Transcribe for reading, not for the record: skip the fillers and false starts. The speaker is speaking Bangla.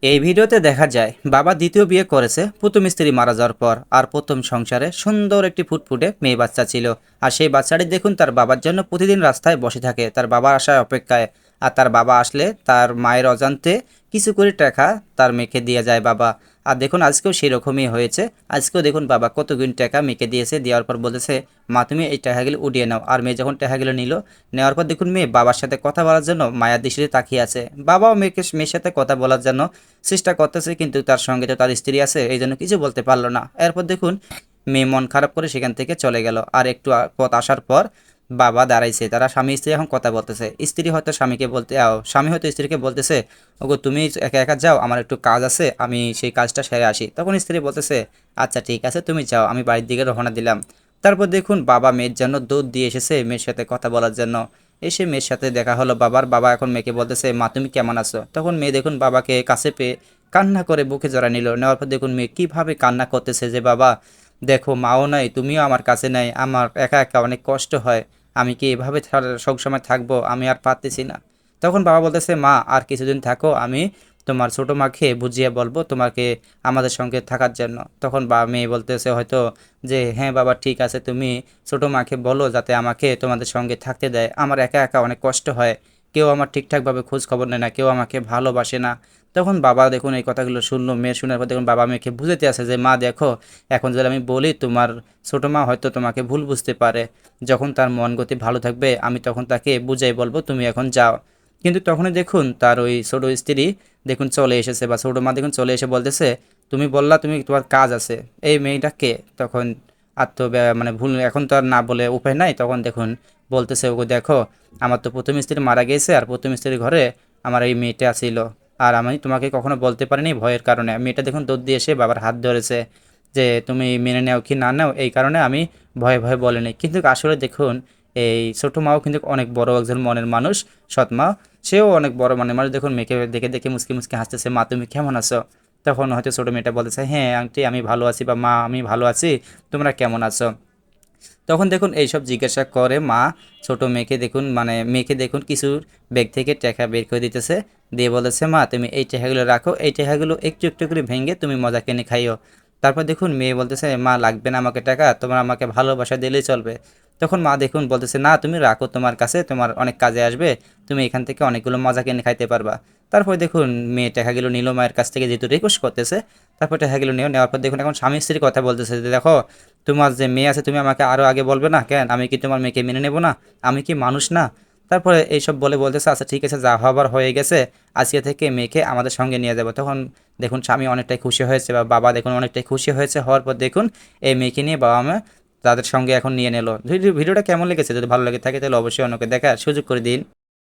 এই ভিডিওতে দেখা যায় বাবা দ্বিতীয় বিয়ে করেছে প্রথম স্ত্রী মারা যাওয়ার পর। আর প্রথম সংসারে সুন্দর একটি ফুটফুটে মেয়ে বাচ্চা ছিল। আর সেই বাচ্চাটি দেখুন তার বাবার জন্য প্রতিদিন রাস্তায় বসে থাকে তার বাবার আসার অপেক্ষায়। আর তার বাবা আসলে তার মায়ের অজান্তে কিছু করে টাকা তার মেয়েকে দিয়ে যায় বাবা। আর দেখুন আজকেও সেরকমই হয়েছে। আজকেও দেখুন বাবা কতগুণ টাকা মেয়েকে দিয়েছে, দেওয়ার পর বলেছে মা তুমি এই টাকাগুলো উঠিয়ে নাও। আর মেয়ে যখন টাকাগুলো নিল, নেওয়ার পর দেখুন মেয়ে বাবার সাথে কথা বলার জন্য মায়ার দৃষ্টিতে তাকিয়ে আছে। বাবাও মেয়ের সাথে কথা বলার জন্য চেষ্টা করতেছে, কিন্তু তার সঙ্গে তো তার স্ত্রী আছে, এই জন্য কিছু বলতে পারলো না। এরপর দেখুন মেয়ে মন খারাপ করে সেখান থেকে চলে গেল। আর একটু পথ আসার পর বাবা দাঁড়াইছে, তারা স্বামী স্ত্রী এখন কথা বলতেছে। স্ত্রী হয়তো স্বামীকে বলতে স্বামী হয়তো স্ত্রীকে বলতেছে ওগো তুমি একা একা যাও, আমার একটু কাজ আছে, আমি সেই কাজটা সেরে আসি। তখন স্ত্রী বলতেছে আচ্ছা ঠিক আছে তুমি যাও, আমি বাড়ির দিকে রওনা দিলাম। তারপর দেখুন বাবা মেয়ের জন্য দুধ দিয়ে এসেছে মেয়ের সাথে কথা বলার জন্য। এসে মেয়ের সাথে দেখা হলো বাবার। বাবা এখন মেয়েকে বলতেছে মা তুমি কেমন আছো। তখন মেয়ে দেখুন বাবাকে কাছে পেয়ে কান্না করে বুকে জড়া নিল। নেওয়ার পর দেখুন মেয়ে কীভাবে কান্না করতেছে যে বাবা দেখো মাও নাই, তুমিও আমার কাছে নাই, আমার একা একা অনেক কষ্ট হয়, আমি কি এভাবে সবসময় থাকবো, আমি আর পারতেছি না। তখন বাবা বলতেছে মা আর কিছুদিন থাকো, আমি তোমার ছোটো মাকে বুঝিয়ে বলবো তোমাকে আমাদের সঙ্গে থাকার জন্য। তখন মেয়ে বলতেছে হয়তো যে হ্যাঁ বাবা ঠিক আছে, তুমি ছোটো মাকে বলো যাতে আমাকে তোমাদের সঙ্গে থাকতে দেয়, আমার একা একা অনেক কষ্ট হয়, কেউ আমার ঠিকঠাকভাবে খোঁজ খবর নেয় না, কেউ আমাকে ভালোবাসে না। তখন বাবা দেখুন এই কথাগুলো শুনলো, মেয়ে শোনার পর দেখুন বাবা মেয়েকে বুঝাতে আছে যে মা দেখো এখন যদি আমি বলি তোমার ছোটো মা হয়তো তোমাকে ভুল বুঝতে পারে, যখন তার মন গতি ভালো থাকবে আমি তখন তাকে বুঝাই বলবো তুমি এখন যাও। কিন্তু তখনই দেখুন তার ওই ছোটো স্ত্রী দেখুন চলে এসেছে, বা ছোটো মা দেখুন চলে এসে বলতেছে তুমি বললা তুমি তোমার কাজ আছে, এই মেয়েটাকে তখন মানে ভুল, এখন তো আর না বলে উপায় নাই। তখন দেখুন বলতেছে ওগো দেখো আমার তো প্রথম স্ত্রী মারা গেছে, আর প্রথম স্ত্রীর ঘরে আমার এই মেয়েটা ছিল, আর আমি তোমাকে কখনো বলতে পারিনি ভয়ের কারণে। মেয়েটা দেখুন দৌড় দিয়ে এসে বাবার হাত ধরেছে যে তুমি মেনে নাও কি না নাও, এই কারণে আমি ভয়ে ভয়ে বলিনি। কিন্তু আসলে দেখুন এই ছোটো মাও কিন্তু অনেক বড় একজন মনের মানুষ, সৎ মা, সেও অনেক বড় মনের মানুষ। দেখুন মেয়েকে দেখে দেখে মুসকি মুসকি হাসতেছে মা তুমি কেমন আছো। তখন হয়তো ছোটো মেয়েটা বলতেছে হ্যাঁ আন্টি আমি ভালো আছি, বা মা আমি ভালো আছি, তোমরা কেমন আছো। তখন দেখুন এইসব জিজ্ঞাসা করে মা ছোট মেয়েকে দেখুন, মানে মেয়েকে দেখুন কিছু ব্যাগ থেকে টাকা বের করে দিতেছে, দিয়ে বলেছে মা তুমি এই টাকাগুলো রাখো, এই টাকাগুলো একটু একটু করে ভেঙে তুমি মজা কিনে খাইও। তারপর দেখুন মেয়ে বলতেছে মা লাগবে না আমাকে টাকা, তোমার আমাকে ভালোবাসা দিলেই চলবে। তখন মা দেখুন বলতেছে না তুমি রাখো, তোমার কাছে তোমার অনেক কাজে আসবে, তুমি এখান থেকে অনেকগুলো মজা কিনে খাইতে পারবা। তারপর দেখুন মেয়ে টাকাগুলো নিল মায়ের কাছ থেকে, যেহেতু রিকোয়েস্ট করতেছে। তারপর টাকাগুলো নেওয়ার পর দেখুন এখন স্বামী স্ত্রীর কথা বলতেছে যে দেখো তোমার যে মেয়ে আছে তুমি আমাকে আরও আগে বলবে না কেন, আমি কি তোমার মেয়েকে মেনে নেব না, আমি কি মানুষ না। তারপরে এইসব বলে বলতেছে আচ্ছা ঠিক আছে যা হবার হয়ে গেছে, আজকে থেকে মেয়েকে আমাদের সঙ্গে নিয়ে যাবো। তখন দেখুন স্বামী অনেকটাই খুশি হয়েছে, বা বাবা দেখুন অনেকটাই খুশি হয়েছে। হওয়ার পর দেখুন এই মেয়েকে নিয়ে বাবা মা তাদের সঙ্গে এখন নিয়ে নিল। ভিডিওটা কেমন লেগেছে, যদি ভালো লেগে থাকে তাহলে অবশ্যই অন্যকে দেখার সুযোগ করে দিন।